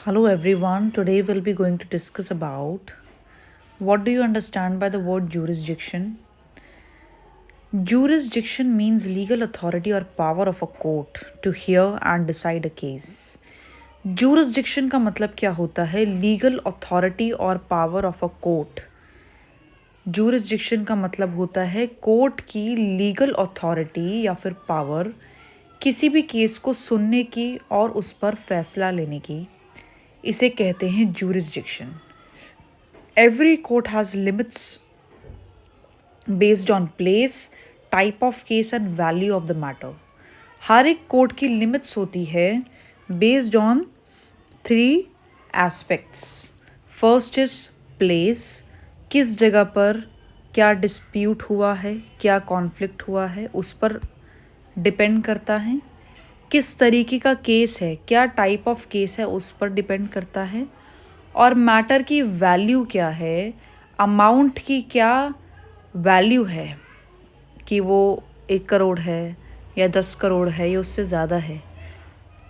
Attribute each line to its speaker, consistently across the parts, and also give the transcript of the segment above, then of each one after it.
Speaker 1: Hello everyone. Today we'll be going to discuss about what do you understand by the word jurisdiction? Jurisdiction means legal authority or power of a court to hear and decide a case. Jurisdiction का मतलब क्या होता है? Legal authority और power of a court. jurisdiction का मतलब होता है कोर्ट की लीगल अथॉरिटी या फिर पावर किसी भी केस को सुनने की और उस पर फैसला लेने की. इसे कहते हैं jurisdiction. Every court has limits based on place, type of case and value of the matter. हर एक कोर्ट की लिमिट्स होती है based on three aspects. First is place, किस जगह पर क्या डिस्प्यूट हुआ है, क्या कॉन्फ्लिक्ट हुआ है, उस पर डिपेंड करता है. किस तरीके का केस है, क्या टाइप ऑफ केस है, उस पर डिपेंड करता है. और मैटर की वैल्यू क्या है, अमाउंट की क्या वैल्यू है कि वो 1 करोड़ है या 10 करोड़ है या उससे ज़्यादा है.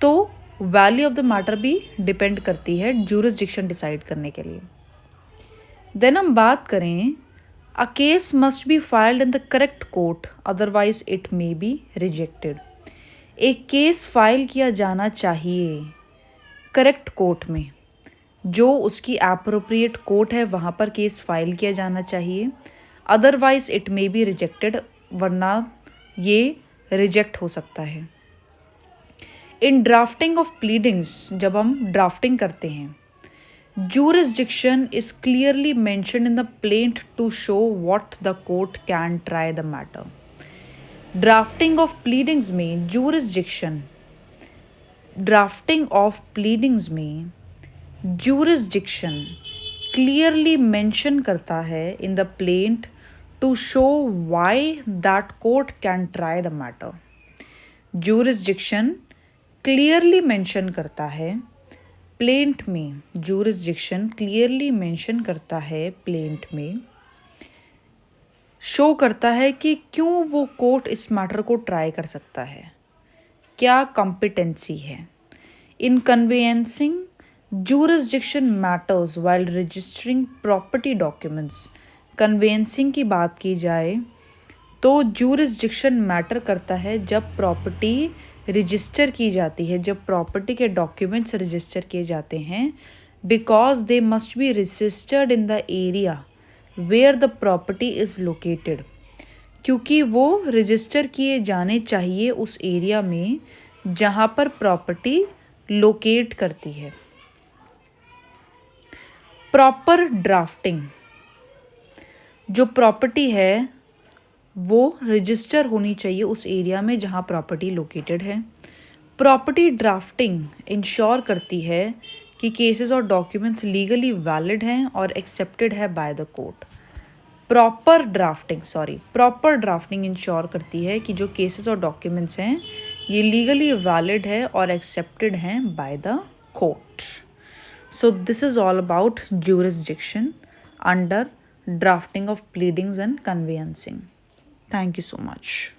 Speaker 1: तो वैल्यू ऑफ द मैटर भी डिपेंड करती है जुरिसडिक्शन डिसाइड करने के लिए. देन हम बात करें, a case must be filed in the correct court otherwise it may be rejected. एक केस फाइल किया जाना चाहिए करेक्ट कोर्ट में, जो उसकी एप्रोप्रिएट कोर्ट है वहाँ पर केस फाइल किया जाना चाहिए. Otherwise it may be rejected, वरना ये रिजेक्ट हो सकता है. इन ड्राफ्टिंग ऑफ प्लीडिंग्स, जब हम ड्राफ्टिंग करते हैं, jurisdiction is clearly mentioned in the plaint to show what the court can try the matter. Drafting of pleadings में jurisdiction क्लियरली मेंशन करता है in the plaint to show why that court can try the matter. jurisdiction clearly mention करता है plaint में, jurisdiction clearly mention करता है plaint में, show करता है कि क्यों वो कोर्ट इस मैटर को ट्राई कर सकता है, क्या कॉम्पिटेंसी है. In conveyancing jurisdiction matters while registering property documents. Conveyancing की बात की जाए तो jurisdiction मैटर करता है जब प्रॉपर्टी रजिस्टर की जाती है, जब प्रॉपर्टी के डॉक्यूमेंट्स रजिस्टर किए जाते हैं, because they must be registered in the area where the property is located. क्योंकि वो रजिस्टर किए जाने चाहिए उस एरिया में जहाँ पर प्रॉपर्टी लोकेट करती है. प्रॉपर ड्राफ्टिंग, जो प्रॉपर्टी है वो रजिस्टर होनी चाहिए उस एरिया में जहाँ प्रॉपर्टी लोकेटेड है. प्रॉपर्टी ड्राफ्टिंग इंश्योर करती है कि केसेस और डॉक्यूमेंट्स लीगली वैलिड हैं और एक्सेप्टेड है by the court. Proper drafting ensure करती है कि जो केसेस और डॉक्यूमेंट्स हैं ये लीगली वैलिड है और एक्सेप्टेड हैं by the court. So this is all about jurisdiction under drafting of pleadings and conveyancing. Thank you so much.